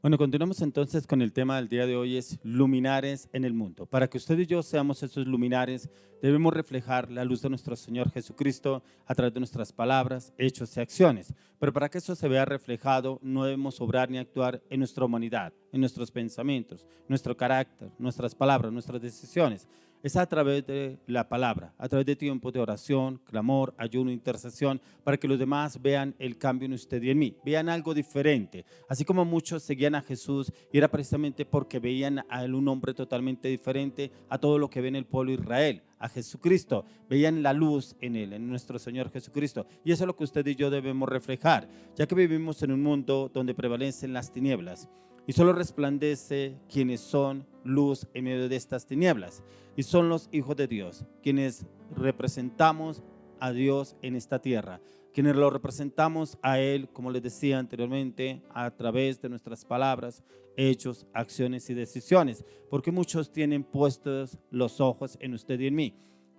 Bueno, continuamos entonces con el tema del día de hoy, es luminares en el mundo. Para que usted y yo seamos esos luminares, debemos reflejar la luz de nuestro Señor Jesucristo a través de nuestras palabras, hechos y acciones. Pero para que eso se vea reflejado, no debemos obrar ni actuar en nuestra humanidad, en nuestros pensamientos, nuestro carácter, nuestras palabras, nuestras decisiones. Es a través de la palabra, a través de tiempos de oración, clamor, ayuno, intercesión, para que los demás vean el cambio en usted y en mí, vean algo diferente. Así como muchos seguían a Jesús, y era precisamente porque veían a él un hombre totalmente diferente a todo lo que ve en el pueblo de Israel, a Jesucristo, veían la luz en él, en nuestro Señor Jesucristo. Y eso es lo que usted y yo debemos reflejar, ya que vivimos en un mundo donde prevalecen las tinieblas y solo resplandece quienes son luz en medio de estas tinieblas, y son los hijos de Dios, quienes representamos a Dios en esta tierra, quienes lo representamos a Él, como les decía anteriormente, a través de nuestras palabras, hechos, acciones y decisiones, porque muchos tienen puestos los ojos en usted y en mí.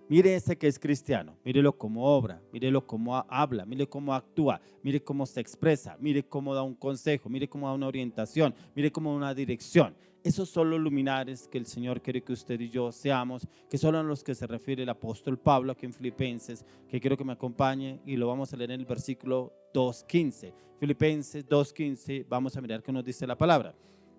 Mire ese que es cristiano, mírelo cómo obra, mírelo cómo habla, mire cómo actúa, mire cómo se expresa, mire cómo da un consejo, mire cómo da una orientación, mire cómo da una dirección. Esos son los luminares que el Señor quiere que usted y yo seamos, que son a los que se refiere el apóstol Pablo aquí en Filipenses, que quiero que me acompañe y lo vamos a leer en el versículo 2:15. Filipenses 2:15, vamos a mirar qué nos dice la palabra.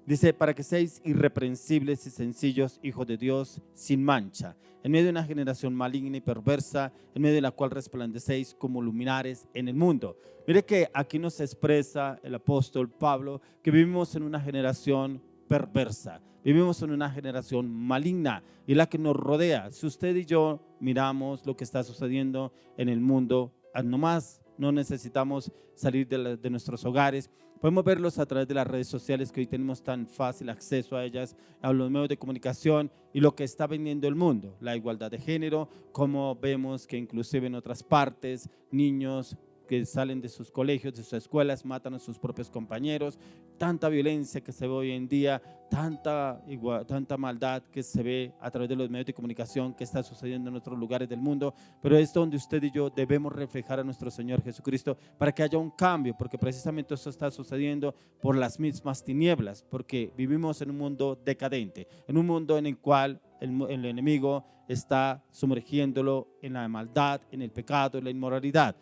Dice, para que seáis irreprensibles y sencillos, hijos de Dios, sin mancha, en medio de una generación maligna y perversa, en medio de la cual resplandecéis como luminares en el mundo. Mire que aquí nos expresa el apóstol Pablo que vivimos en una generación perversa, vivimos en una generación maligna y la que nos rodea. Si usted y yo miramos lo que está sucediendo en el mundo, nomás no necesitamos salir de nuestros hogares. Podemos verlos a través de las redes sociales, que hoy tenemos tan fácil acceso a ellas, a los medios de comunicación y lo que está vendiendo el mundo, la igualdad de género, como vemos que inclusive en otras partes, niños que salen de sus colegios, de sus escuelas, matan a sus propios compañeros, tanta violencia que se ve hoy en día, tanta maldad que se ve a través de los medios de comunicación que está sucediendo en otros lugares del mundo, pero es donde usted y yo debemos reflejar a nuestro Señor Jesucristo para que haya un cambio, porque precisamente eso está sucediendo por las mismas tinieblas, porque vivimos en un mundo decadente, en un mundo en el cual el enemigo está sumergiéndolo en la maldad, en el pecado, en la inmoralidad.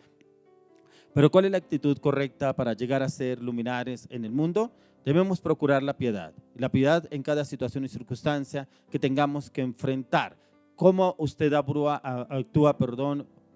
Pero ¿cuál es la actitud correcta para llegar a ser luminares en el mundo? Debemos procurar la piedad. La piedad en cada situación y circunstancia que tengamos que enfrentar. ¿Cómo usted actúa,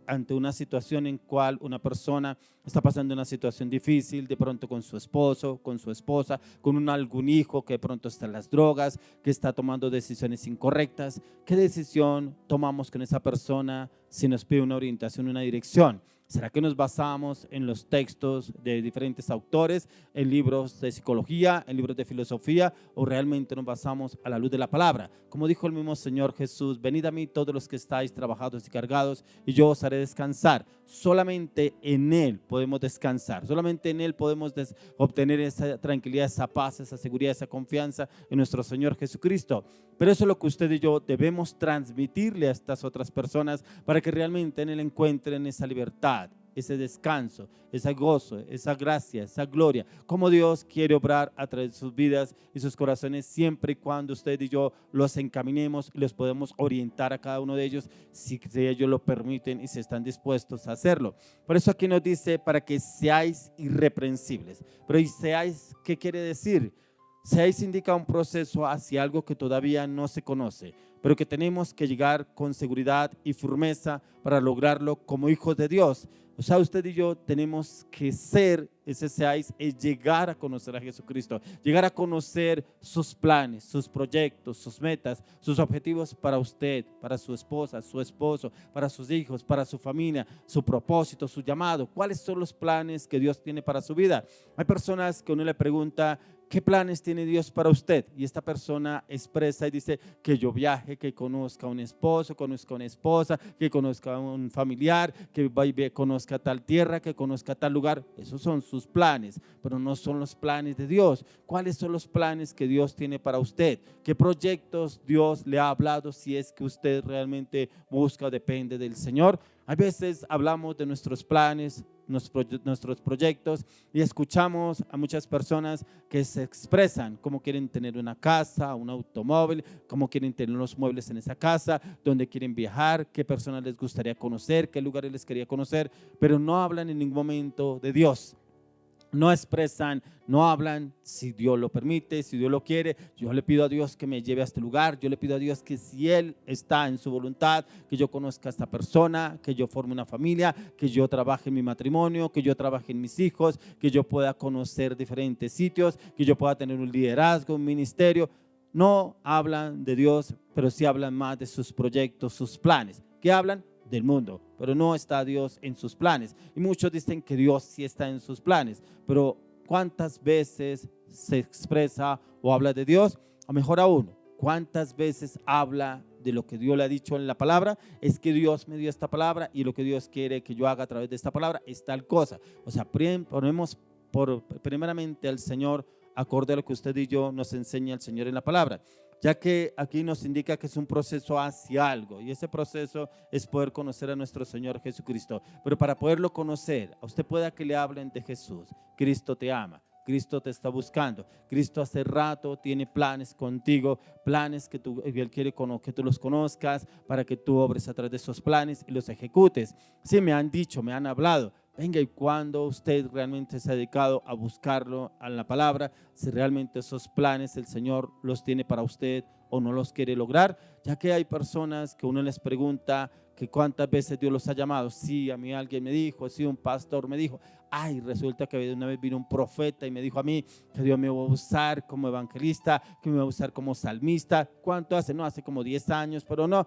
ante una situación en cual una persona está pasando una situación difícil, de pronto con su esposo, con su esposa, con algún hijo que de pronto está en las drogas, que está tomando decisiones incorrectas? ¿Qué decisión tomamos con esa persona si nos pide una orientación, una dirección? ¿Será que nos basamos en los textos de diferentes autores, en libros de psicología, en libros de filosofía, o realmente nos basamos a la luz de la palabra? Como dijo el mismo Señor Jesús, venid a mí todos los que estáis trabajados y cargados, y yo os haré descansar. Solamente en Él podemos descansar, solamente en Él podemos obtener esa tranquilidad, esa paz, esa seguridad, esa confianza en nuestro Señor Jesucristo. Pero eso es lo que usted y yo debemos transmitirle a estas otras personas para que realmente en Él encuentren esa libertad, ese descanso, ese gozo, esa gracia, esa gloria, como Dios quiere obrar a través de sus vidas y sus corazones, siempre y cuando usted y yo los encaminemos y los podemos orientar a cada uno de ellos, si ellos lo permiten y si están dispuestos a hacerlo. Por eso aquí nos dice, para que seáis irreprensibles. Pero ¿y seáis qué quiere decir? Seáis indica un proceso hacia algo que todavía no se conoce, pero que tenemos que llegar con seguridad y firmeza para lograrlo como hijos de Dios. O sea, usted y yo tenemos que ser, ese seáis, es llegar a conocer a Jesucristo, llegar a conocer sus planes, sus proyectos, sus metas, sus objetivos para usted, para su esposa, su esposo, para sus hijos, para su familia, su propósito, su llamado. ¿Cuáles son los planes que Dios tiene para su vida? Hay personas que uno le pregunta, ¿qué planes tiene Dios para usted? Y esta persona expresa y dice que yo viaje, que conozca a un esposo, conozca a una esposa, que conozca a un familiar, que vaya y conozca tal tierra, que conozca tal lugar. Esos son sus planes, pero no son los planes de Dios. ¿Cuáles son los planes que Dios tiene para usted? ¿Qué proyectos Dios le ha hablado si es que usted realmente busca o depende del Señor? A veces hablamos de nuestros planes, nuestros proyectos y escuchamos a muchas personas que se expresan cómo quieren tener una casa, un automóvil, cómo quieren tener los muebles en esa casa, dónde quieren viajar, qué personas les gustaría conocer, qué lugares les quería conocer, pero no hablan en ningún momento de Dios. No expresan, no hablan si Dios lo permite, si Dios lo quiere. Yo le pido a Dios que me lleve a este lugar. Yo le pido a Dios que si Él está en su voluntad, que yo conozca a esta persona, que yo forme una familia, que yo trabaje en mi matrimonio, que yo trabaje en mis hijos, que yo pueda conocer diferentes sitios, que yo pueda tener un liderazgo, un ministerio. No hablan de Dios, pero sí hablan más de sus proyectos, sus planes. ¿Qué hablan? Del mundo, pero no está Dios en sus planes. Y muchos dicen que Dios sí está en sus planes, pero ¿cuántas veces se expresa o habla de Dios? O mejor aún, ¿cuántas veces habla de lo que Dios le ha dicho en la palabra? Es que Dios me dio esta palabra y lo que Dios quiere que yo haga a través de esta palabra es tal cosa. O sea, ponemos primeramente al Señor acorde a lo que usted y yo nos enseña el Señor en la palabra, ya que aquí nos indica que es un proceso hacia algo, y ese proceso es poder conocer a nuestro Señor Jesucristo. Pero para poderlo conocer, a usted pueda que le hablen de Jesús. Cristo te ama, Cristo te está buscando, Cristo hace rato tiene planes contigo, planes que Él quiere que tú los conozcas, para que tú obres a través de esos planes y los ejecutes. Sí, me han dicho, me han hablado. Venga, y cuando usted realmente se ha dedicado a buscarlo en la palabra, si realmente esos planes el Señor los tiene para usted o no los quiere lograr, ya que hay personas que uno les pregunta que cuántas veces Dios los ha llamado. Sí, a mí alguien me dijo, sí, un pastor me dijo. Ay, resulta que una vez vino un profeta y me dijo a mí que Dios me va a usar como evangelista, que me va a usar como salmista. ¿Cuánto hace? No, hace como 10 años, pero no.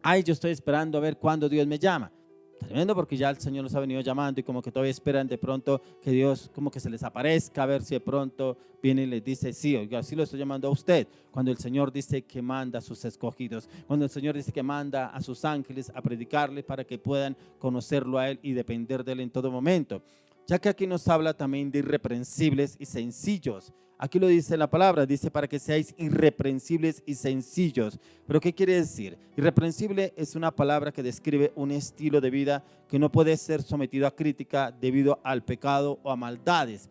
Ay, yo estoy esperando a ver cuándo Dios me llama. Tremendo, porque ya el Señor los ha venido llamando y como que todavía esperan de pronto que Dios como que se les aparezca, a ver si de pronto viene y les dice, sí, oiga, sí lo estoy llamando a usted. Cuando el Señor dice que manda a sus escogidos, cuando el Señor dice que manda a sus ángeles a predicarle para que puedan conocerlo a Él y depender de Él en todo momento. Ya que aquí nos habla también de irreprensibles y sencillos. Aquí lo dice la palabra, dice para que seáis irreprensibles y sencillos. ¿Pero qué quiere decir? Irreprensible es una palabra que describe un estilo de vida que no puede ser sometido a crítica debido al pecado o a maldades.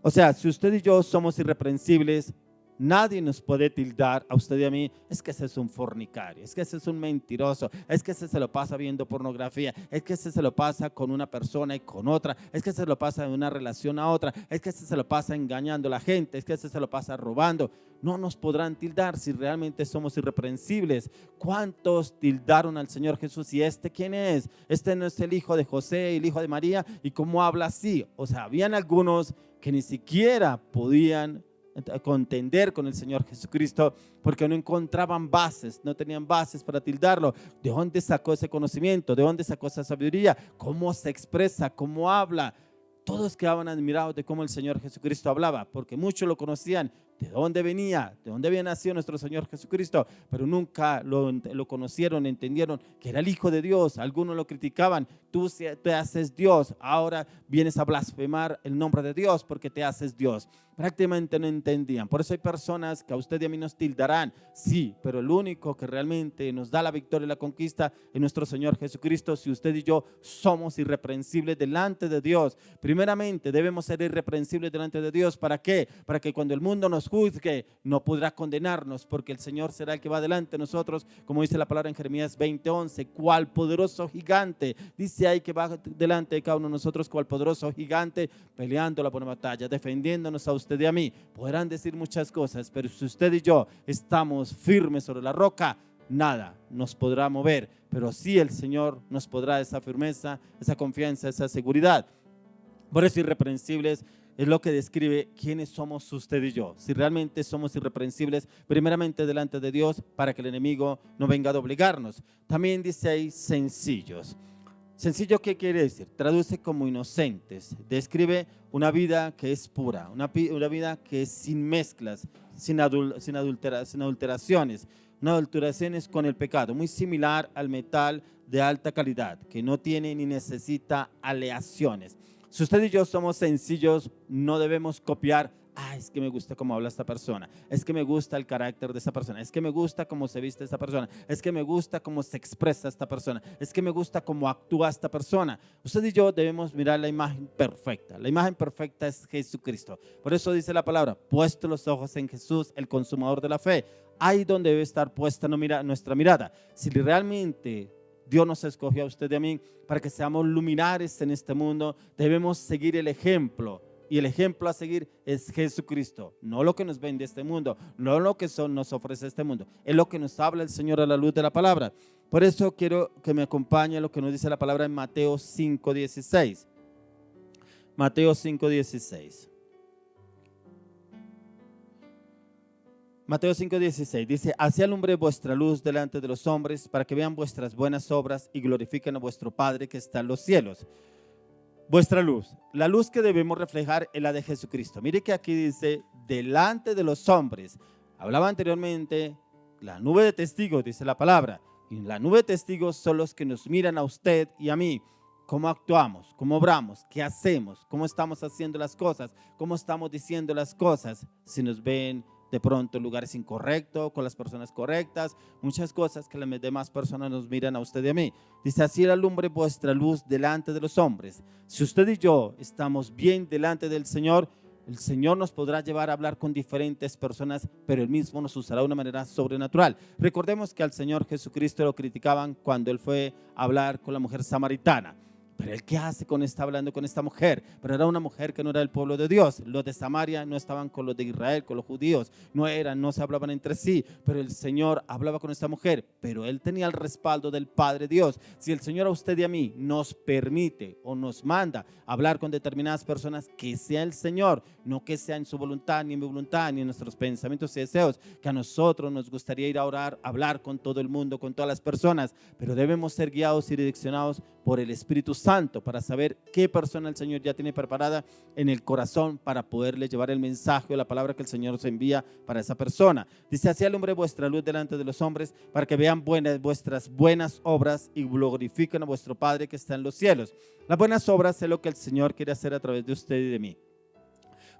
O sea, si usted y yo somos irreprensibles, nadie nos puede tildar a usted y a mí, es que ese es un fornicario, es que ese es un mentiroso, es que ese se lo pasa viendo pornografía, es que ese se lo pasa con una persona y con otra, es que ese se lo pasa de una relación a otra, es que ese se lo pasa engañando a la gente, es que ese se lo pasa robando. No nos podrán tildar si realmente somos irreprensibles. ¿Cuántos tildaron al Señor Jesús? ¿Y este quién es? Este no es el hijo de José, el hijo de María, ¿y cómo habla así? O sea, habían algunos que ni siquiera podían contender con el Señor Jesucristo porque no encontraban bases, no tenían bases para tildarlo. ¿De dónde sacó ese conocimiento? ¿De dónde sacó esa sabiduría? ¿Cómo se expresa? ¿Cómo habla? Todos quedaban admirados de cómo el Señor Jesucristo hablaba, porque muchos lo conocían, de dónde venía, de dónde había nacido nuestro Señor Jesucristo, pero nunca lo conocieron, entendieron que era el Hijo de Dios. Algunos lo criticaban, tú te haces Dios, ahora vienes a blasfemar el nombre de Dios porque te haces Dios. Prácticamente no entendían. Por eso hay personas que a usted y a mí nos tildarán, sí, pero el único que realmente nos da la victoria y la conquista es nuestro Señor Jesucristo. Si usted y yo somos irreprensibles delante de Dios, primeramente debemos ser irreprensibles delante de Dios. ¿Para qué? Para que cuando el mundo nos juzgue, no podrá condenarnos, porque el Señor será el que va delante de nosotros, como dice la palabra en Jeremías 20:11, cual poderoso gigante. Dice ahí que va delante de cada uno de nosotros, cual poderoso gigante, peleando la buena batalla, defendiéndonos a usted y a mí. Podrán decir muchas cosas, pero si usted y yo estamos firmes sobre la roca, nada nos podrá mover, pero sí el Señor nos podrá dar esa firmeza, esa confianza, esa seguridad. Por eso irreprensibles es lo que describe quiénes somos usted y yo. Si realmente somos irreprensibles, primeramente delante de Dios, para que el enemigo no venga a doblegarnos. También dice ahí sencillos. Sencillo, ¿qué quiere decir? Traduce como inocentes. Describe una vida que es pura, una vida que es sin mezclas, sin adulteraciones, no adulteraciones con el pecado, muy similar al metal de alta calidad, que no tiene ni necesita aleaciones. Si usted y yo somos sencillos, no debemos copiar Es que me gusta cómo habla esta persona, es que me gusta el carácter de esta persona, es que me gusta cómo se viste esta persona, es que me gusta cómo se expresa esta persona, es que me gusta cómo actúa esta persona. Usted y yo debemos mirar la imagen perfecta. La imagen perfecta es Jesucristo. Por eso dice la palabra, puesto los ojos en Jesús, el consumador de la fe. Ahí donde debe estar puesta nuestra mirada. Si realmente Dios nos escogió a usted y a mí para que seamos luminares en este mundo, debemos seguir el ejemplo. Y el ejemplo a seguir es Jesucristo, no lo que nos vende este mundo, no lo que nos ofrece este mundo, es lo que nos habla el Señor a la luz de la palabra. Por eso quiero que me acompañe lo que nos dice la palabra en Mateo 5:16. Mateo 5:16. Mateo 5:16 dice, así alumbre vuestra luz delante de los hombres para que vean vuestras buenas obras y glorifiquen a vuestro Padre que está en los cielos. Vuestra luz, la luz que debemos reflejar es la de Jesucristo. Mire que aquí dice, delante de los hombres. Hablaba anteriormente, la nube de testigos, dice la palabra. Y la nube de testigos son los que nos miran a usted y a mí. Cómo actuamos, cómo obramos, qué hacemos, cómo estamos haciendo las cosas, cómo estamos diciendo las cosas. Si nos ven de pronto en lugares incorrectos, con las personas correctas, muchas cosas que las demás personas nos miran a usted y a mí. Dice, así alumbre vuestra luz delante de los hombres. Si usted y yo estamos bien delante del Señor, el Señor nos podrá llevar a hablar con diferentes personas, pero Él mismo nos usará de una manera sobrenatural. Recordemos que al Señor Jesucristo lo criticaban cuando Él fue a hablar con la mujer samaritana. Pero Él, ¿qué hace hablando con esta mujer? Pero era una mujer que no era del pueblo de Dios. Los de Samaria no estaban con los de Israel, con los judíos. No se hablaban entre sí. Pero el Señor hablaba con esta mujer. Pero Él tenía el respaldo del Padre Dios. Si el Señor a usted y a mí nos permite o nos manda hablar con determinadas personas, que sea el Señor, no que sea en su voluntad, ni en mi voluntad, ni en nuestros pensamientos y deseos, que a nosotros nos gustaría ir a orar, hablar con todo el mundo, con todas las personas. Pero debemos ser guiados y direccionados por el Espíritu Santo para saber qué persona el Señor ya tiene preparada en el corazón para poderle llevar el mensaje o la palabra que el Señor nos envía para esa persona. Dice, así alumbre vuestra luz delante de los hombres para que vean vuestras buenas obras y glorifiquen a vuestro Padre que está en los cielos. Las buenas obras es lo que el Señor quiere hacer a través de usted y de mí.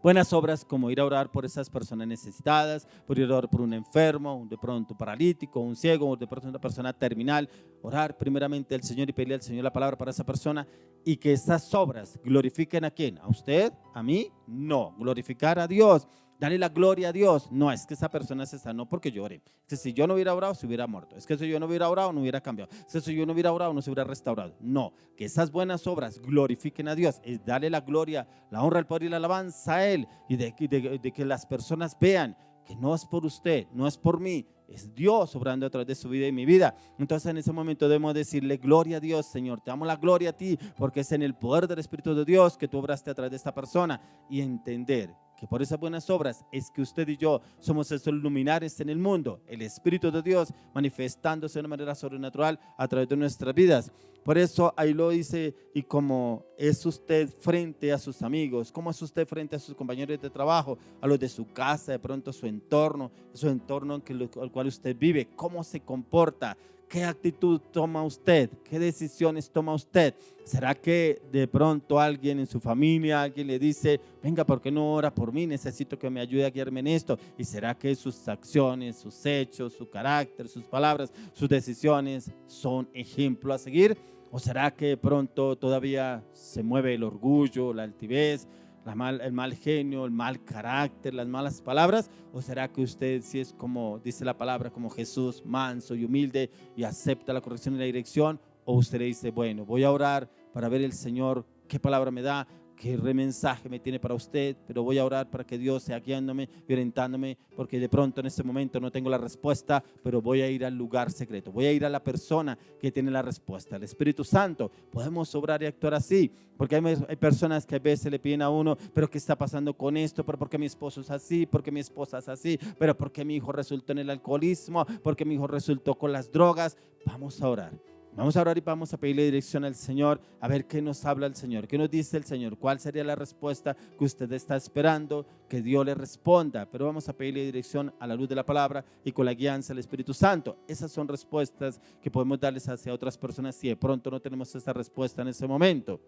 Buenas obras como ir a orar por esas personas necesitadas, por ir a orar por un enfermo, de pronto paralítico, un ciego, de pronto una persona terminal. Orar primeramente al Señor y pedirle al Señor la palabra para esa persona y que esas obras glorifiquen ¿a quién? ¿A usted? ¿A mí? No, glorificar a Dios. Dale la gloria a Dios. No, es que esa persona se sanó porque yo oré. Es que si yo no hubiera orado, se hubiera muerto. Es que si yo no hubiera orado, no hubiera cambiado. Es que si yo no hubiera orado, no se hubiera restaurado. No, que esas buenas obras glorifiquen a Dios. Es darle la gloria, la honra, el poder y la alabanza a Él. Y de que las personas vean que no es por usted, no es por mí, es Dios obrando a través de su vida y mi vida. Entonces en ese momento debemos decirle, gloria a Dios, Señor, te damos la gloria a ti, porque es en el poder del Espíritu de Dios que tú obraste a través de esta persona. Y entender que por esas buenas obras es que usted y yo somos esos luminares en el mundo, el Espíritu de Dios manifestándose de una manera sobrenatural a través de nuestras vidas. Por eso ahí lo dice, y como es usted frente a sus amigos, cómo es usted frente a sus compañeros de trabajo, a los de su casa, de pronto su entorno en el cual usted vive, cómo se comporta. ¿Qué actitud toma usted? ¿Qué decisiones toma usted? ¿Será que de pronto alguien en su familia, alguien le dice, venga, ¿por qué no ora por mí? Necesito que me ayude a guiarme en esto. ¿Y será que sus acciones, sus hechos, su carácter, sus palabras, sus decisiones son ejemplo a seguir? ¿O será que de pronto todavía se mueve el orgullo, la altivez, el mal genio, el mal carácter, las malas palabras? ¿O será que usted sí es como dice la palabra, como Jesús, manso y humilde y acepta la corrección y la dirección? ¿O usted le dice, bueno, voy a orar para ver el Señor qué palabra me da, qué mensaje me tiene para usted, pero voy a orar para que Dios sea guiándome y orientándome, porque de pronto en este momento no tengo la respuesta, pero voy a ir al lugar secreto, voy a ir a la persona que tiene la respuesta, el Espíritu Santo. Podemos obrar y actuar así, porque hay personas que a veces le piden a uno, pero ¿qué está pasando con esto? ¿Pero por qué mi esposo es así? ¿Por qué mi esposa es así? ¿Pero por qué mi hijo resultó en el alcoholismo? ¿Por qué mi hijo resultó con las drogas? Vamos a orar. Vamos a orar y vamos a pedirle dirección al Señor, a ver qué nos habla el Señor, qué nos dice el Señor, cuál sería la respuesta que usted está esperando que Dios le responda. Pero vamos a pedirle dirección a la luz de la palabra y con la guianza del Espíritu Santo. Esas son respuestas que podemos darles hacia otras personas si de pronto no tenemos esa respuesta en ese momento.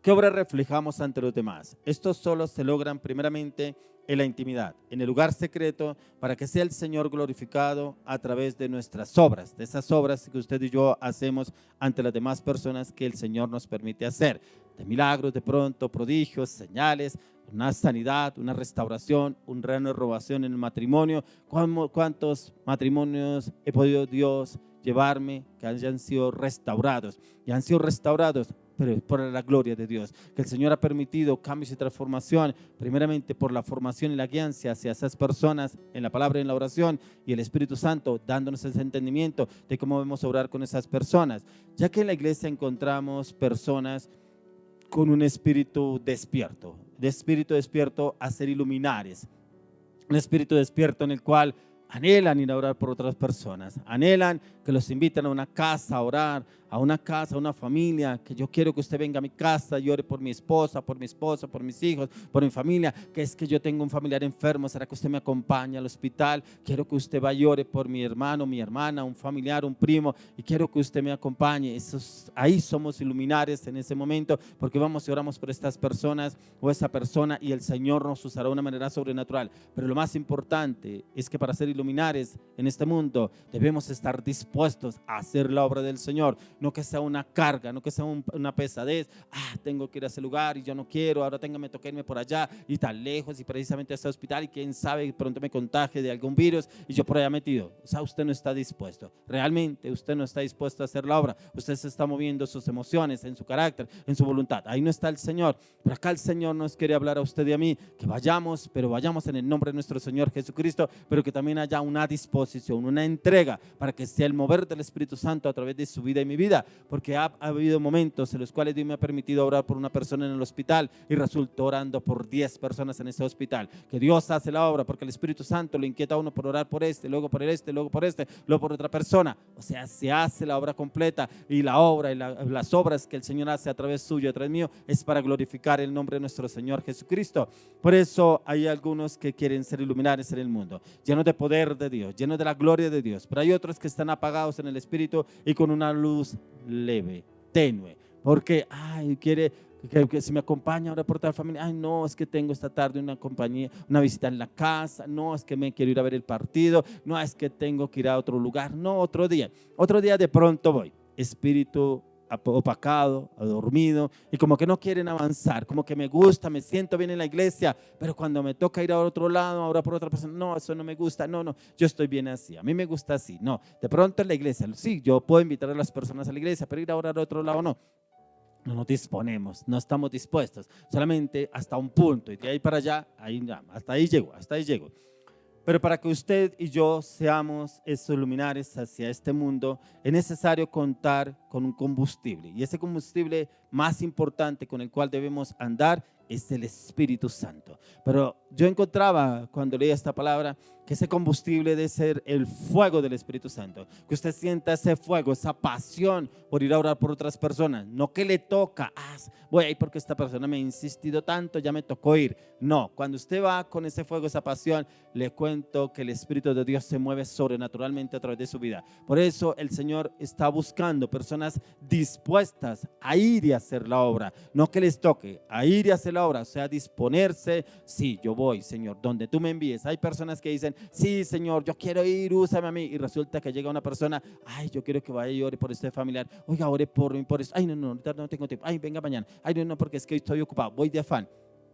¿Qué obra reflejamos ante los demás? Estos solo se logran primeramente en la intimidad, en el lugar secreto, para que sea el Señor glorificado a través de nuestras obras, de esas obras que usted y yo hacemos ante las demás personas que el Señor nos permite hacer, de milagros, de pronto, prodigios, señales, una sanidad, una restauración, una renovación en el matrimonio. ¿Cuántos matrimonios he podido Dios llevarme que hayan sido restaurados? Y han sido restaurados pero por la gloria de Dios, que el Señor ha permitido cambios y transformación, primeramente por la formación y la guianza hacia esas personas en la palabra y en la oración, y el Espíritu Santo dándonos ese entendimiento de cómo debemos orar con esas personas, ya que en la iglesia encontramos personas con un espíritu despierto a ser iluminares, un espíritu despierto en el cual anhelan ir a orar por otras personas, anhelan que los inviten a una casa a orar, a una casa, a una familia, que yo quiero que usted venga a mi casa y ore por mi esposa, por mi esposo, por mis hijos, por mi familia, que es que yo tengo un familiar enfermo, ¿será que usted me acompaña al hospital? Quiero que usted vaya y ore por mi hermano, mi hermana, un familiar, un primo, y quiero que usted me acompañe. Ahí somos iluminares en ese momento, porque vamos y oramos por estas personas o esa persona y el Señor nos usará de una manera sobrenatural. Pero lo más importante es que para ser iluminares en este mundo debemos estar dispuestos a hacer la obra del Señor, no que sea una carga, no que sea una pesadez. Tengo que ir a ese lugar y yo no quiero, ahora me toca irme por allá y tan lejos y precisamente a ese hospital y quién sabe, pronto me contagie de algún virus y yo por allá metido. O sea, usted no está dispuesto, realmente usted no está dispuesto a hacer la obra, usted se está moviendo sus emociones, en su carácter, en su voluntad. Ahí no está el Señor, pero acá el Señor nos quiere hablar a usted y a mí, que vayamos, pero vayamos en el nombre de nuestro Señor Jesucristo, pero que también haya una disposición, una entrega para que sea el mover del Espíritu Santo a través de su vida y mi vida, porque ha habido momentos en los cuales Dios me ha permitido orar por una persona en el hospital y resultó orando por 10 personas en ese hospital, que Dios hace la obra porque el Espíritu Santo lo inquieta a uno por orar por este, luego por este, luego por este, luego por otra persona. O sea, se hace la obra completa y la obra y las obras que el Señor hace a través suyo, a través mío, es para glorificar el nombre de nuestro Señor Jesucristo. Por eso hay algunos que quieren ser iluminares en el mundo, llenos de poder de Dios, llenos de la gloria de Dios, pero hay otros que están apagados en el Espíritu y con una luz leve, tenue, porque quiere que si me acompaña ahora por tal familia, no, es que tengo esta tarde una compañía, una visita en la casa, no, es que me quiero ir a ver el partido, no, es que tengo que ir a otro lugar, no, otro día de pronto voy. Espíritu opacado, dormido, y como que no quieren avanzar, como que me gusta, me siento bien en la iglesia, pero cuando me toca ir a otro lado, ahora por otra persona, no, eso no me gusta, no, yo estoy bien así, a mí me gusta así, no, de pronto en la iglesia, sí, yo puedo invitar a las personas a la iglesia, pero ir a orar a otro lado, no nos disponemos, no estamos dispuestos, solamente hasta un punto, y de ahí para allá, hasta ahí llego. Pero para que usted y yo seamos esos luminares hacia este mundo, es necesario contar con un combustible. Y ese combustible más importante con el cual debemos andar es el Espíritu Santo. Pero yo encontraba cuando leía esta palabra que ese combustible debe ser el fuego del Espíritu Santo. Que usted sienta ese fuego, esa pasión por ir a orar por otras personas. No que le toca, voy a ir porque esta persona me ha insistido tanto, ya me tocó ir. No, cuando usted va con ese fuego, esa pasión, le cuento que el Espíritu de Dios se mueve sobrenaturalmente a través de su vida. Por eso el Señor está buscando personas dispuestas a ir y hacer la obra. No que les toque, a ir y hacer la obra, o sea, disponerse. Sí, yo voy, Señor, donde tú me envíes. Hay personas que dicen, sí, Señor, yo quiero ir, úsame a mí. Y resulta que llega una persona, yo quiero que vaya y ore por este familiar. Oiga, ore por mí, por eso. No, ahorita no tengo tiempo. Venga mañana. No, porque es que estoy ocupado, voy de afán.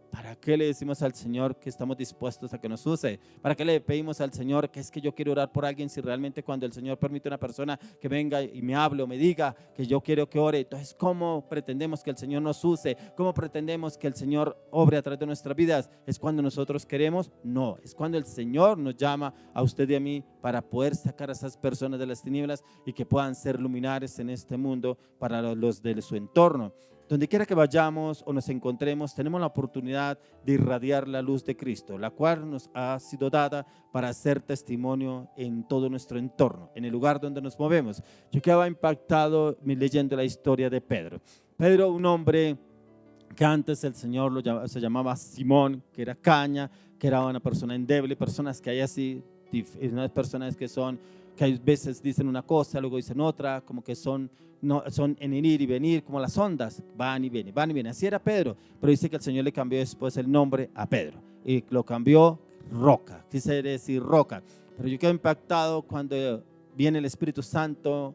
¿Para qué le decimos al Señor que estamos dispuestos a que nos use? ¿Para qué le pedimos al Señor que es que yo quiero orar por alguien si realmente cuando el Señor permite a una persona que venga y me hable o me diga que yo quiero que ore? Entonces, ¿cómo pretendemos que el Señor nos use? ¿Cómo pretendemos que el Señor obre a través de nuestras vidas? ¿Es cuando nosotros queremos? No, es cuando el Señor nos llama a usted y a mí para poder sacar a esas personas de las tinieblas y que puedan ser luminares en este mundo para los de su entorno. Donde quiera que vayamos o nos encontremos, tenemos la oportunidad de irradiar la luz de Cristo, la cual nos ha sido dada para hacer testimonio en todo nuestro entorno, en el lugar donde nos movemos. Yo quedaba impactado leyendo la historia de Pedro. Pedro, un hombre que antes el Señor se llamaba Simón, que era caña, que era una persona endeble, personas que hay así unas personas que a veces dicen una cosa, luego dicen otra, como que son en ir y venir, como las ondas, van y vienen, van y vienen. Así era Pedro, pero dice que el Señor le cambió después el nombre a Pedro y lo cambió Roca, quise decir roca. Pero yo quedo impactado cuando viene el Espíritu Santo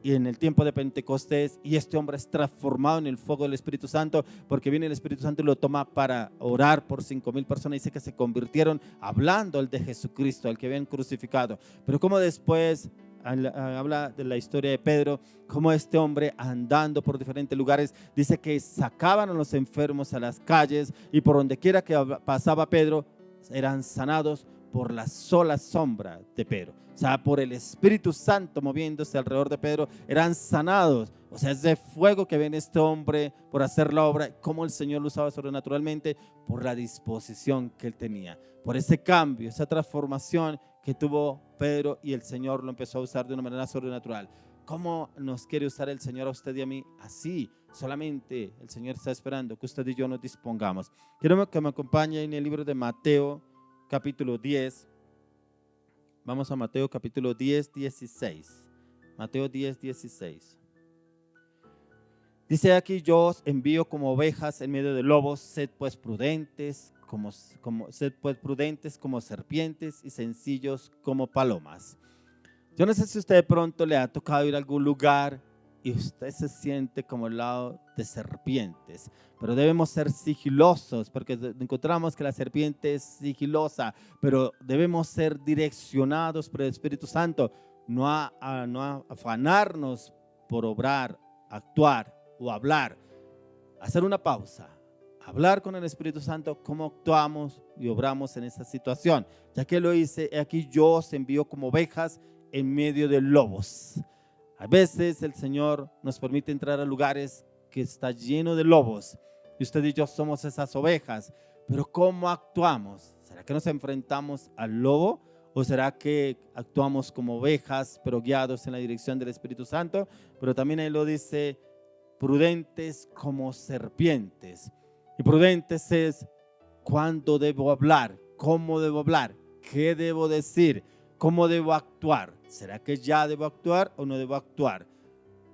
y en el tiempo de Pentecostés, y este hombre es transformado en el fuego del Espíritu Santo, porque viene el Espíritu Santo y lo toma para orar por 5,000 personas. Dice que se convirtieron hablando el de Jesucristo, al que habían crucificado. Pero como después habla de la historia de Pedro, como este hombre andando por diferentes lugares, dice que sacaban a los enfermos a las calles, y por donde quiera que pasaba Pedro, eran sanados por la sola sombra de Pedro. O sea, por el Espíritu Santo moviéndose alrededor de Pedro, eran sanados. O sea, ese fuego que viene este hombre por hacer la obra, cómo el Señor lo usaba sobrenaturalmente, por la disposición que él tenía, por ese cambio, esa transformación que tuvo Pedro, y el Señor lo empezó a usar de una manera sobrenatural. ¿Cómo nos quiere usar el Señor a usted y a mí? Así, solamente el Señor está esperando que usted y yo nos dispongamos. Quiero que me acompañe en el libro de Mateo, capítulo 10. Vamos a Mateo capítulo 10, 16. Mateo 10, 16. Dice aquí: yo os envío como ovejas en medio de lobos, sed pues prudentes como serpientes y sencillos como palomas. Yo no sé si usted de pronto le ha tocado ir a algún lugar y usted se siente como el lado de serpientes, pero debemos ser sigilosos, porque encontramos que la serpiente es sigilosa, pero debemos ser direccionados por el Espíritu Santo, no afanarnos por obrar, actuar o hablar. Hacer una pausa, hablar con el Espíritu Santo cómo actuamos y obramos en esa situación, ya que lo dice aquí: yo os envío como ovejas en medio de lobos. A veces el Señor nos permite entrar a lugares que está lleno de lobos, y usted y yo somos esas ovejas. Pero ¿cómo actuamos? ¿Será que nos enfrentamos al lobo, o será que actuamos como ovejas pero guiados en la dirección del Espíritu Santo? Pero también ahí lo dice: prudentes como serpientes. Y prudentes es cuándo debo hablar, cómo debo hablar, qué debo decir, cómo debo actuar. ¿Será que ya debo actuar o no debo actuar?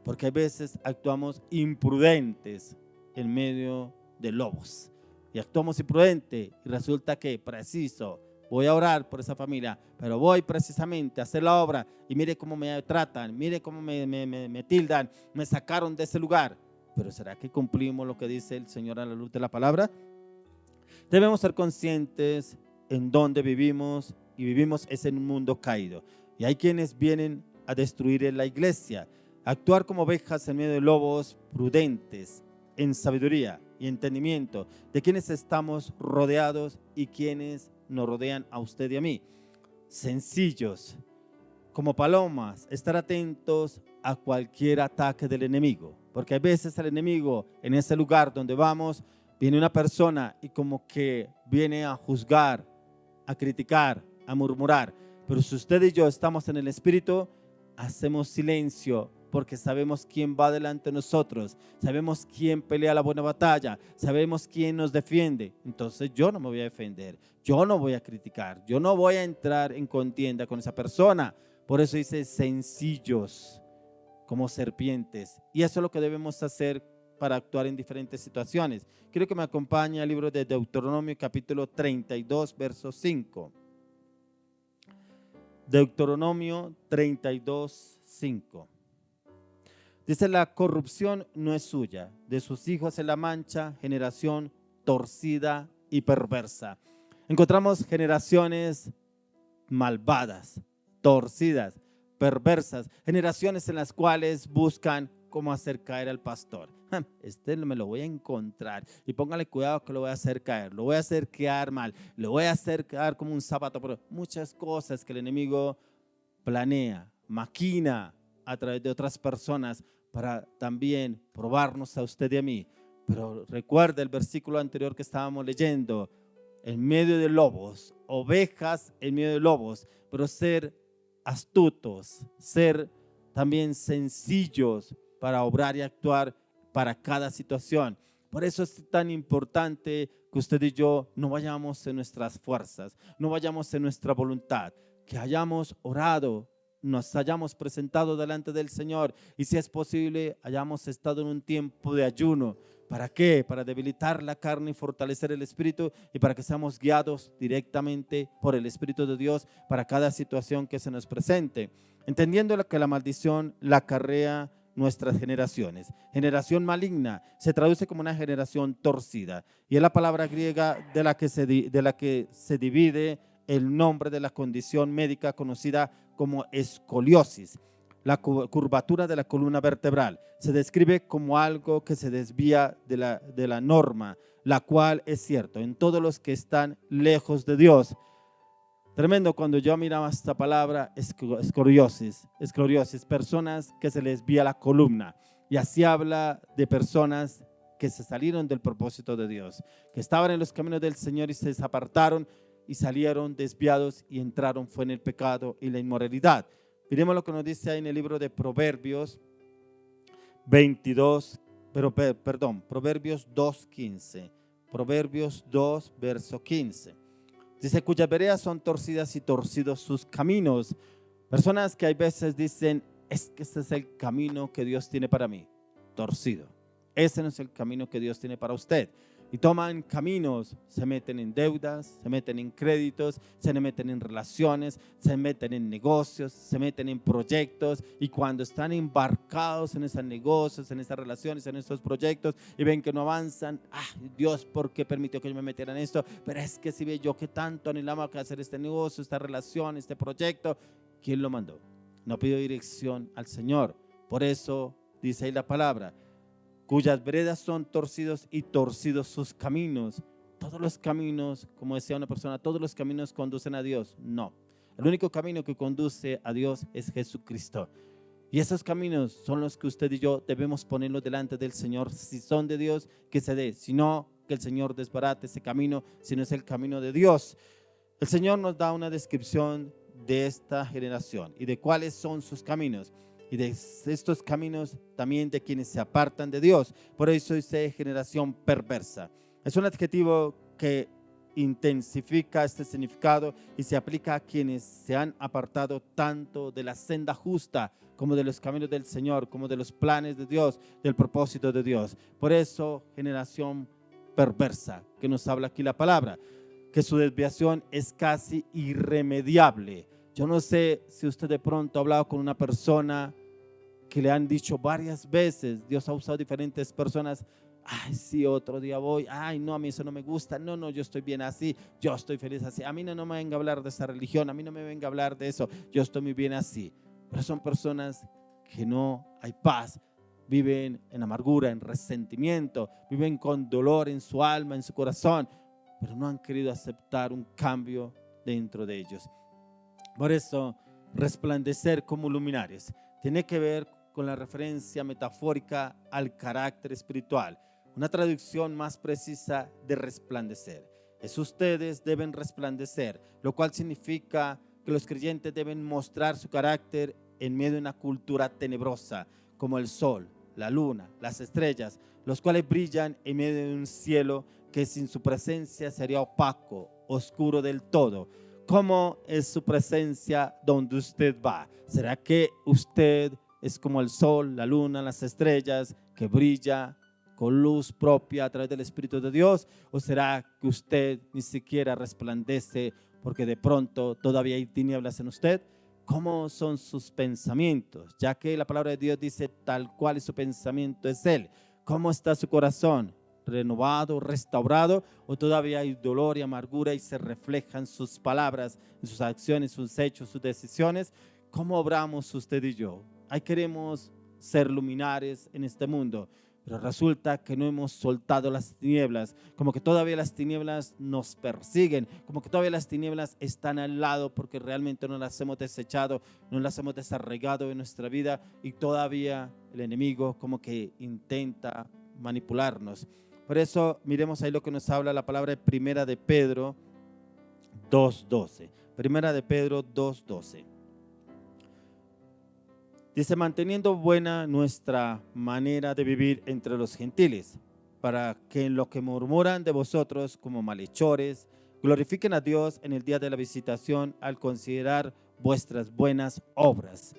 Porque a veces actuamos imprudentes en medio de lobos, y actuamos imprudente y resulta que preciso, voy a orar por esa familia, pero voy precisamente a hacer la obra y mire cómo me tratan, mire cómo me tildan, me sacaron de ese lugar. Pero ¿será que cumplimos lo que dice el Señor a la luz de la palabra? Debemos ser conscientes en dónde vivimos, y vivimos es en un mundo caído, y hay quienes vienen a destruir la iglesia. Actuar como ovejas en medio de lobos, prudentes en sabiduría y entendimiento de quienes estamos rodeados y quienes nos rodean a usted y a mí. Sencillos como palomas, estar atentos a cualquier ataque del enemigo, porque a veces el enemigo, en ese lugar donde vamos, viene una persona y como que viene a juzgar, a criticar, a murmurar. Pero si usted y yo estamos en el Espíritu, hacemos silencio, porque sabemos quién va delante de nosotros, sabemos quién pelea la buena batalla, sabemos quién nos defiende. Entonces yo no me voy a defender, yo no voy a criticar, yo no voy a entrar en contienda con esa persona. Por eso dice: sencillos como serpientes. Y eso es lo que debemos hacer para actuar en diferentes situaciones. Quiero que me acompañe al libro de Deuteronomio capítulo 32, verso 5. Deuteronomio 32, 5. Dice: la corrupción no es suya, de sus hijos es la mancha, generación torcida y perversa. Encontramos generaciones malvadas, torcidas, perversas, generaciones en las cuales buscan cómo hacer caer al pastor. Este me lo voy a encontrar y póngale cuidado que lo voy a hacer caer, lo voy a hacer quedar mal, lo voy a hacer quedar como un zapato. Pero muchas cosas que el enemigo planea, maquina a través de otras personas para también probarnos a usted y a mí. Pero recuerda el versículo anterior que estábamos leyendo: en medio de lobos, ovejas en medio de lobos, pero ser astutos, ser también sencillos para obrar y actuar para cada situación. Por eso es tan importante que usted y yo no vayamos en nuestras fuerzas, no vayamos en nuestra voluntad. que hayamos orado, nos hayamos presentado delante del Señor y si es posible hayamos estado en un tiempo de ayuno. ¿Para qué? Para debilitar la carne y fortalecer el espíritu y para que seamos guiados directamente por el Espíritu de Dios para cada situación que se nos presente. Entendiendo que la maldición la acarrea nuestras generaciones. Generación maligna se traduce como una generación torcida y es la palabra griega de la que se divide el nombre de la condición médica conocida como escoliosis. La curvatura de la columna vertebral se describe como algo que se desvía de la norma, la cual es cierto en todos los que están lejos de Dios. Tremendo cuando yo miraba esta palabra, escoliosis, personas que se les desvía la columna. Y así habla de personas que se salieron del propósito de Dios, que estaban en los caminos del Señor y se desapartaron y salieron desviados y entraron fue en el pecado y la inmoralidad. Miremos lo que nos dice ahí en el libro de Proverbios 2:15. Proverbios 2, verso 15. Dice, cuyas veredas son torcidas y torcidos sus caminos. Personas que hay veces dicen, es que ese es el camino que Dios tiene para mí. Torcido. Ese no es el camino que Dios tiene para usted. Y toman caminos, se meten en deudas, se meten en créditos, se meten en relaciones, se meten en negocios, se meten en proyectos. Y cuando están embarcados en esos negocios, en esas relaciones, en estos proyectos y ven que no avanzan, Dios, ¿por qué permitió que yo me metiera en esto? Pero es que si ve yo que tanto anhelaba hacer este negocio, esta relación, este proyecto, ¿quién lo mandó? No pidió dirección al Señor. Por eso dice ahí la palabra, cuyas veredas son torcidos y torcidos sus caminos. Todos los caminos, como decía una persona, todos los caminos conducen a Dios. No, el único camino que conduce a Dios es Jesucristo. Y esos caminos son los que usted y yo debemos ponerlos delante del Señor. Si son de Dios, que se dé. Si no, que el Señor desbarate ese camino, si no es el camino de Dios. El Señor nos da una descripción de esta generación y de cuáles son sus caminos. Y de estos caminos también de quienes se apartan de Dios. Por eso dice generación perversa. Es un adjetivo que intensifica este significado y se aplica a quienes se han apartado tanto de la senda justa como de los caminos del Señor, como de los planes de Dios, del propósito de Dios. Por eso generación perversa, que nos habla aquí la palabra, que su desviación es casi irremediable. Yo no sé si usted de pronto ha hablado con una persona que le han dicho varias veces, Dios ha usado diferentes personas, ay sí, otro día voy, ay no, a mí eso no me gusta, no, yo estoy bien así, yo estoy feliz así, a mí no me venga a hablar de esa religión, a mí no me venga a hablar de eso, yo estoy muy bien así. Pero son personas que no hay paz, viven en amargura, en resentimiento, viven con dolor en su alma, en su corazón, pero no han querido aceptar un cambio dentro de ellos. Por eso, resplandecer como luminares tiene que ver con la referencia metafórica al carácter espiritual. Una traducción más precisa de resplandecer es ustedes deben resplandecer, lo cual significa que los creyentes deben mostrar su carácter en medio de una cultura tenebrosa, como el sol, la luna, las estrellas, los cuales brillan en medio de un cielo que sin su presencia sería opaco, oscuro del todo. ¿Cómo es su presencia donde usted va? ¿Será que usted es como el sol, la luna, las estrellas, que brilla con luz propia a través del Espíritu de Dios? ¿O será que usted ni siquiera resplandece porque de pronto todavía hay tinieblas en usted? ¿Cómo son sus pensamientos? Ya que la palabra de Dios dice tal cual es su pensamiento es Él. ¿Cómo está su corazón? ¿Renovado, restaurado, o todavía hay dolor y amargura y se reflejan sus palabras, en sus acciones, sus hechos, sus decisiones? ¿Cómo obramos usted y yo? Ahí queremos ser luminares en este mundo, pero resulta que no hemos soltado las tinieblas, como que todavía las tinieblas nos persiguen, como que todavía las tinieblas están al lado porque realmente no las hemos desechado, no las hemos desarraigado en nuestra vida y todavía el enemigo como que intenta manipularnos. Por eso miremos ahí lo que nos habla la palabra de Primera de Pedro 2:12. Primera de Pedro 2:12. Dice, manteniendo buena nuestra manera de vivir entre los gentiles, para que en lo que murmuran de vosotros como malhechores, Glorifiquen a Dios en el día de la visitación al considerar vuestras buenas obras.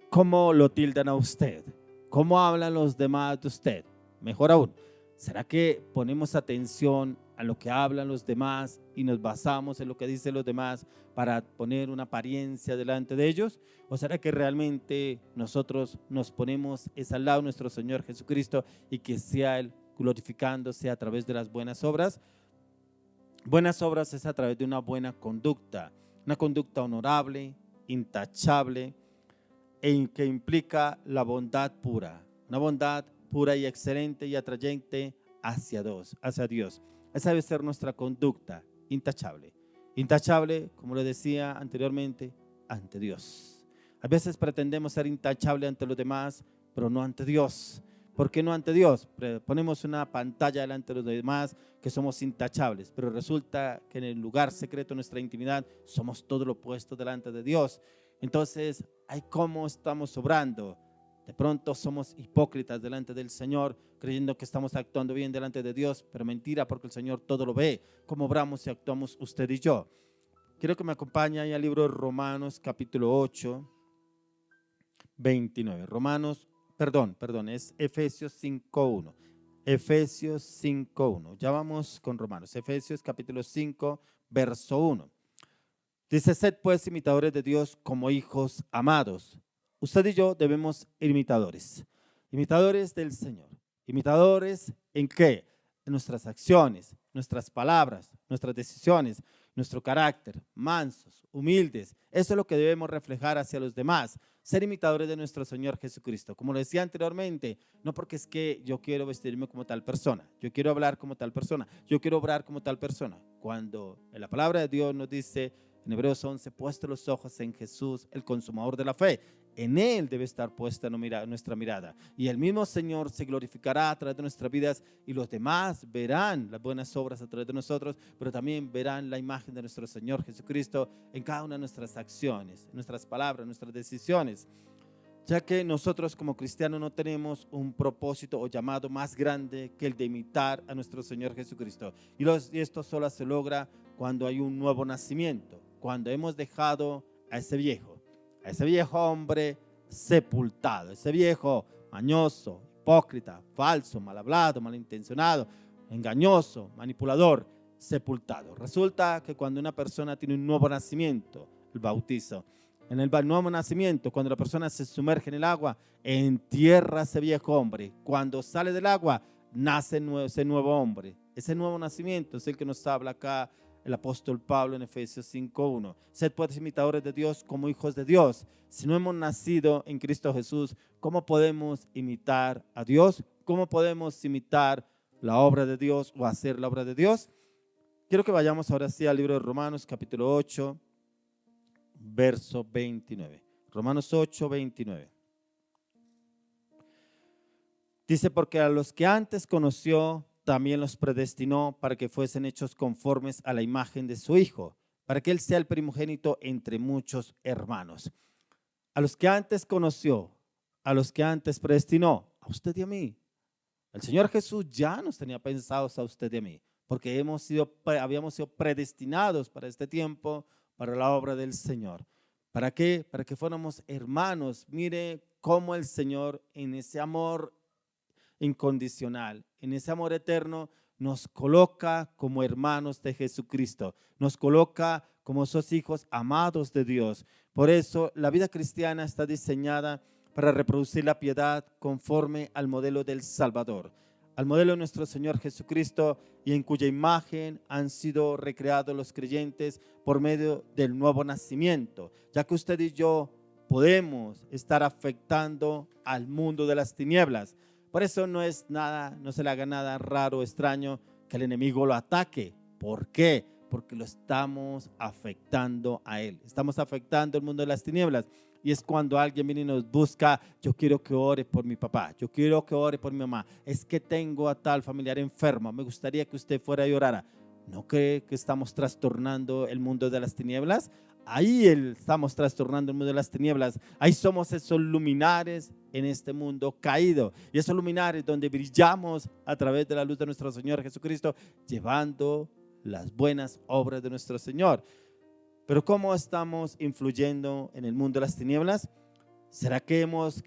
¿Cómo lo tildan a usted? ¿Cómo hablan los demás de usted? Mejor aún, ¿será que ponemos atención a lo que hablan los demás y nos basamos en lo que dicen los demás para poner una apariencia delante de ellos? ¿O será que realmente nosotros nos ponemos al lado de nuestro Señor Jesucristo y que sea Él glorificándose a través de las buenas obras? Buenas obras es a través de una buena conducta, una conducta honorable, intachable, que implica la bondad pura, una bondad pura y excelente y atrayente hacia Dios. Esa debe ser nuestra conducta, intachable. Intachable, como lo decía anteriormente, ante Dios. A veces pretendemos ser intachable ante los demás, pero no ante Dios. ¿Por qué no ante Dios? Ponemos una pantalla delante de los demás que somos intachables, pero resulta que en el lugar secreto de nuestra intimidad somos todo lo opuesto delante de Dios. Entonces, ¿hay cómo estamos obrando? De pronto somos hipócritas delante del Señor, creyendo que estamos actuando bien delante de Dios, pero mentira, porque el Señor todo lo ve. ¿Cómo obramos y actuamos usted y yo? Quiero que me acompañe ahí al libro de Romanos, capítulo 8, 29. Es Efesios 5:1. Efesios 5:1. Ya vamos con Romanos. Efesios capítulo 5, verso 1. Dice: sed pues imitadores de Dios como hijos amados. Usted y yo debemos ser imitadores del Señor. ¿Imitadores en qué? En nuestras acciones, nuestras palabras, nuestras decisiones, nuestro carácter, mansos, humildes. Eso es lo que debemos reflejar hacia los demás. Ser imitadores de nuestro Señor Jesucristo. Como lo decía anteriormente, no porque es que yo quiero vestirme como tal persona, yo quiero hablar como tal persona, yo quiero obrar como tal persona. Cuando en la palabra de Dios nos dice en Hebreos 11, puesto los ojos en Jesús, el consumador de la fe. En Él debe estar puesta nuestra mirada. Y el mismo Señor se glorificará a través de nuestras vidas y los demás verán las buenas obras a través de nosotros, pero también verán la imagen de nuestro Señor Jesucristo en cada una de nuestras acciones, nuestras palabras, nuestras decisiones. Ya que nosotros como cristianos no tenemos un propósito o llamado más grande que el de imitar a nuestro Señor Jesucristo. Y esto solo se logra cuando hay un nuevo nacimiento, cuando hemos dejado a ese viejo hombre sepultado, ese viejo mañoso, hipócrita, falso, mal hablado, malintencionado, engañoso, manipulador, sepultado. Resulta que cuando una persona tiene un nuevo nacimiento, el bautizo, en el nuevo nacimiento, cuando la persona se sumerge en el agua, entierra a ese viejo hombre. Cuando sale del agua, nace ese nuevo hombre. Ese nuevo nacimiento es el que nos habla acá el apóstol Pablo en Efesios 5:1. Sed pues imitadores de Dios como hijos de Dios. Si no hemos nacido en Cristo Jesús, ¿cómo podemos imitar a Dios? ¿Cómo podemos imitar la obra de Dios o hacer la obra de Dios? Quiero que vayamos ahora sí al libro de Romanos, capítulo 8, verso 29. Romanos 8, 29. Dice: porque a los que antes conoció, también los predestinó para que fuesen hechos conformes a la imagen de su Hijo, para que Él sea el primogénito entre muchos hermanos. A los que antes conoció, a los que antes predestinó, a usted y a mí. El Señor Jesús ya nos tenía pensados a usted y a mí, porque habíamos sido predestinados para este tiempo, para la obra del Señor. ¿Para qué? Para que fuéramos hermanos. Mire cómo el Señor en ese amor incondicional, en ese amor eterno, nos coloca como hermanos de Jesucristo, nos coloca como sus hijos amados de Dios. Por eso la vida cristiana está diseñada para reproducir la piedad conforme al modelo del Salvador, al modelo de nuestro Señor Jesucristo, y en cuya imagen han sido recreados los creyentes por medio del nuevo nacimiento, ya que usted y yo podemos estar afectando al mundo de las tinieblas. Por eso no se le haga nada raro o extraño que el enemigo lo ataque. ¿Por qué? Porque lo estamos afectando a él. Estamos afectando el mundo de las tinieblas. Y es cuando alguien viene y nos busca: yo quiero que ore por mi papá, yo quiero que ore por mi mamá, es que tengo a tal familiar enfermo, me gustaría que usted fuera y orara. ¿No cree que estamos trastornando el mundo de las tinieblas? Ahí estamos trastornando el mundo de las tinieblas. Ahí somos esos luminares en este mundo caído. Y esos luminares donde brillamos a través de la luz de nuestro Señor Jesucristo, llevando las buenas obras de nuestro Señor. Pero ¿cómo estamos influyendo en el mundo de las tinieblas? ¿Será que hemos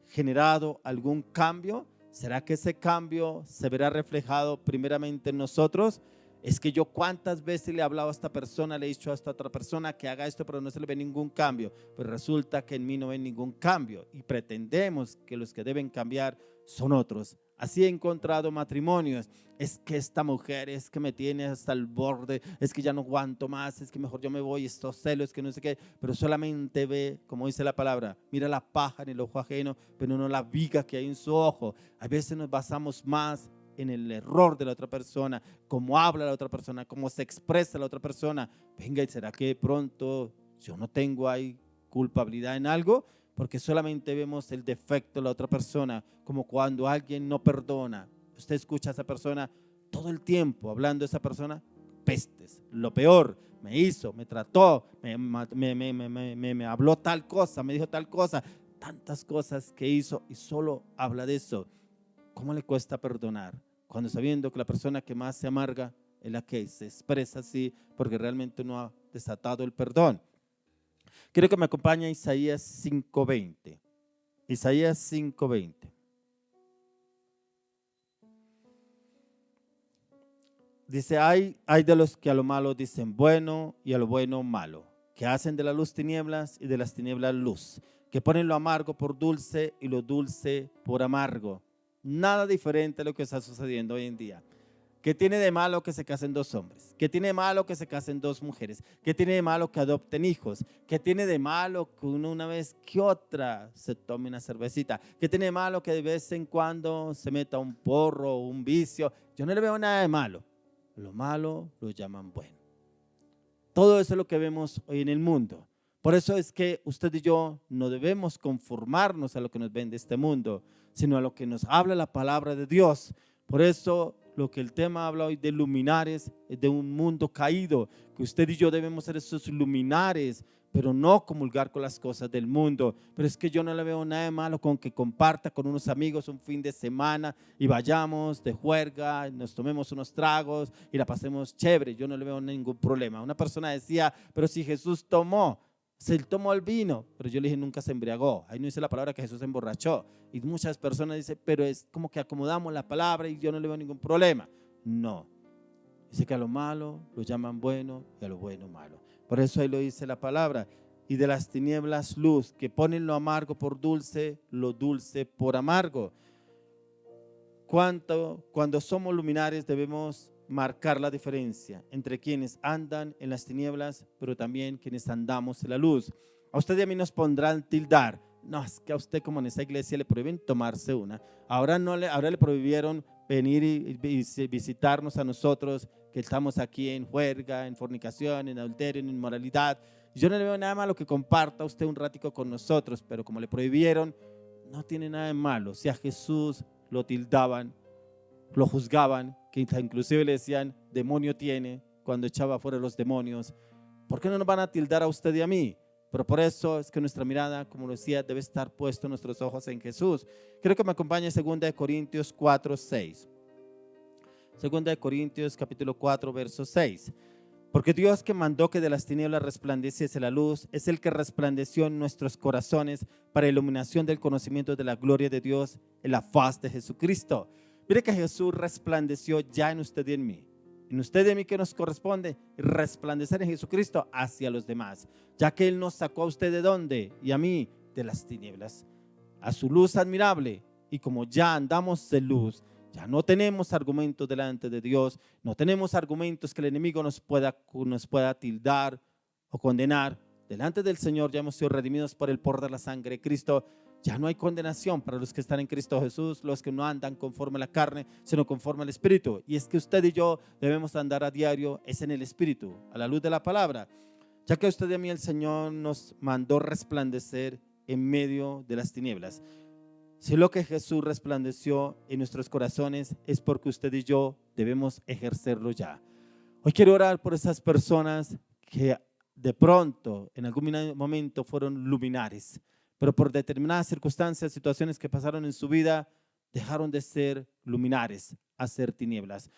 generado algún cambio? ¿Será que ese cambio se verá reflejado primeramente en nosotros? Es que yo cuántas veces le he hablado a esta persona, le he dicho a esta otra persona que haga esto, pero no se le ve ningún cambio. Pero resulta que en mí no ven ningún cambio y pretendemos que los que deben cambiar son otros. Así he encontrado matrimonios. Es que esta mujer es que me tiene hasta el borde, es que ya no aguanto más, es que mejor yo me voy, estos celos, que no sé qué, pero solamente ve, como dice la palabra, mira la paja en el ojo ajeno, pero no la viga que hay en su ojo. A veces nos basamos más en el error de la otra persona, cómo habla la otra persona, cómo se expresa la otra persona. Venga, ¿y será que de pronto yo no tengo ahí culpabilidad en algo? Porque solamente vemos el defecto de la otra persona, como cuando alguien no perdona. Usted escucha a esa persona todo el tiempo hablando de esa persona, pestes, lo peor, me hizo, me trató, me habló tal cosa, me dijo tal cosa, tantas cosas que hizo y solo habla de eso. ¿Cómo le cuesta perdonar? Cuando sabiendo que la persona que más se amarga es la que se expresa así porque realmente no ha desatado el perdón. Quiero que me acompañe a Isaías 5:20. Isaías 5:20. Dice, hay de los que a lo malo dicen bueno y a lo bueno malo, que hacen de la luz tinieblas y de las tinieblas luz, que ponen lo amargo por dulce y lo dulce por amargo. Nada diferente a lo que está sucediendo hoy en día. ¿Qué tiene de malo que se casen dos hombres? ¿Qué tiene de malo que se casen dos mujeres? ¿Qué tiene de malo que adopten hijos? ¿Qué tiene de malo que uno una vez que otra se tome una cervecita? ¿Qué tiene de malo que de vez en cuando se meta un porro o un vicio? Yo no le veo nada de malo. Lo malo lo llaman bueno. Todo eso es lo que vemos hoy en el mundo. Por eso es que usted y yo no debemos conformarnos a lo que nos vende este mundo, sino a lo que nos habla la palabra de Dios. Por eso lo que el tema habla hoy de luminares es de un mundo caído, que usted y yo debemos ser esos luminares, pero no comulgar con las cosas del mundo. Pero es que yo no le veo nada de malo con que comparta con unos amigos un fin de semana y vayamos de juerga, nos tomemos unos tragos y la pasemos chévere. Yo no le veo ningún problema. Una persona decía, pero si Jesús tomó, él tomó el vino, pero yo le dije nunca se embriagó. Ahí no dice la palabra que Jesús se emborrachó. Y muchas personas dicen, pero es como que acomodamos la palabra y yo no le veo ningún problema. No, dice que a lo malo lo llaman bueno y a lo bueno malo. Por eso ahí lo dice la palabra. Y de las tinieblas luz, que ponen lo amargo por dulce, lo dulce por amargo. Cuando somos luminares debemos marcar la diferencia entre quienes andan en las tinieblas, pero también quienes andamos en la luz. A usted y a mí nos pondrán tildar. No, es que a usted como en esa iglesia le prohíben tomarse una. Ahora le prohibieron venir y visitarnos a nosotros, que estamos aquí en juerga, en fornicación, en adulterio, en inmoralidad. Yo no le veo nada malo que comparta usted un ratico con nosotros, pero como le prohibieron, no tiene nada de malo. Si a Jesús lo tildaban, lo juzgaban, que inclusive le decían, demonio tiene, cuando echaba fuera los demonios, ¿por qué no nos van a tildar a usted y a mí? Pero por eso es que nuestra mirada, como lo decía, debe estar puesto nuestros ojos en Jesús. Quiero que me acompañe 2 Corintios 4:6. 2 Corintios capítulo 4, verso 6. Porque Dios, que mandó que de las tinieblas resplandeciese la luz, es el que resplandeció en nuestros corazones para iluminación del conocimiento de la gloria de Dios en la faz de Jesucristo. Mire que Jesús resplandeció ya en usted y en mí. En usted y en mí, que nos corresponde resplandecer en Jesucristo hacia los demás, ya que Él nos sacó a usted de ¿dónde? Y a mí de las tinieblas, a su luz admirable. Y como ya andamos de luz, ya no tenemos argumentos delante de Dios, no tenemos argumentos que el enemigo nos pueda tildar o condenar. Delante del Señor ya hemos sido redimidos por el poder de la sangre de Cristo. Ya no hay condenación para los que están en Cristo Jesús, los que no andan conforme a la carne, sino conforme al Espíritu. Y es que usted y yo debemos andar a diario, es en el Espíritu, a la luz de la palabra. Ya que usted y a mí el Señor nos mandó resplandecer en medio de las tinieblas. Si lo que Jesús resplandeció en nuestros corazones es porque usted y yo debemos ejercerlo ya. Hoy quiero orar por esas personas que de pronto, en algún momento, fueron luminares, pero por determinadas circunstancias, situaciones que pasaron en su vida, dejaron de ser luminares a ser tinieblas.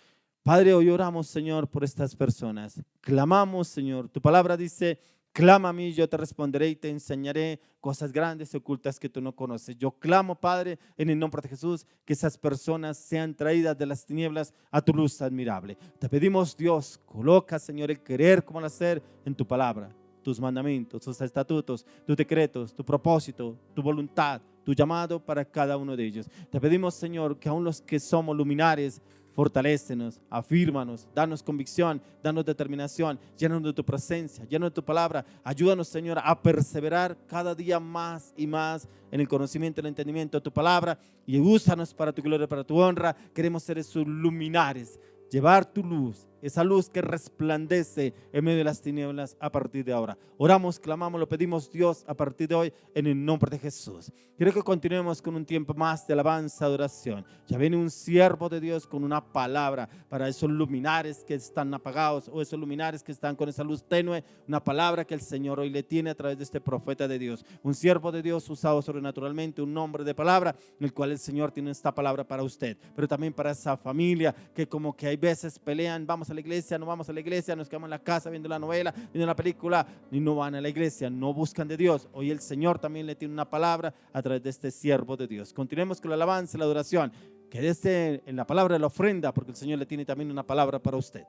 Padre, hoy oramos, Señor, por estas personas. Clamamos, Señor. Tu palabra dice: clama a mí, yo te responderé y te enseñaré cosas grandes y ocultas que tú no conoces. Yo clamo, Padre, en el nombre de Jesús, que esas personas sean traídas de las tinieblas a tu luz admirable. Te pedimos, Dios, coloca, Señor, el querer como el hacer en tu palabra, tus mandamientos, tus estatutos, tus decretos, tu propósito, tu voluntad, tu llamado para cada uno de ellos. Te pedimos, Señor, que aún los que somos luminares, fortalécenos, afírmanos, danos convicción, danos determinación, llénanos de tu presencia, llénanos de tu palabra. Ayúdanos, Señor, a perseverar cada día más y más en el conocimiento y el entendimiento de tu palabra, y úsanos para tu gloria, para tu honra. Queremos ser esos luminares, llevar tu luz, esa luz que resplandece en medio de las tinieblas a partir de ahora. Oramos, clamamos, lo pedimos, Dios, a partir de hoy, en el nombre de Jesús. Quiero que continuemos con un tiempo más de alabanza, de oración. Ya viene un siervo de Dios con una palabra para esos luminares que están apagados, o esos luminares que están con esa luz tenue. Una palabra que el Señor hoy le tiene a través de este profeta de Dios, un siervo de Dios usado sobrenaturalmente, un hombre de palabra, en el cual el Señor tiene esta palabra para usted, pero también para esa familia que como que hay veces pelean: vamos a la iglesia, no vamos a la iglesia, nos quedamos en la casa viendo la novela, viendo la película, y no van a la iglesia, no buscan de Dios. Hoy el Señor también le tiene una palabra a través de este siervo de Dios. Continuemos con la alabanza, la adoración. Quédese en la palabra de la ofrenda, porque el Señor le tiene también una palabra para usted.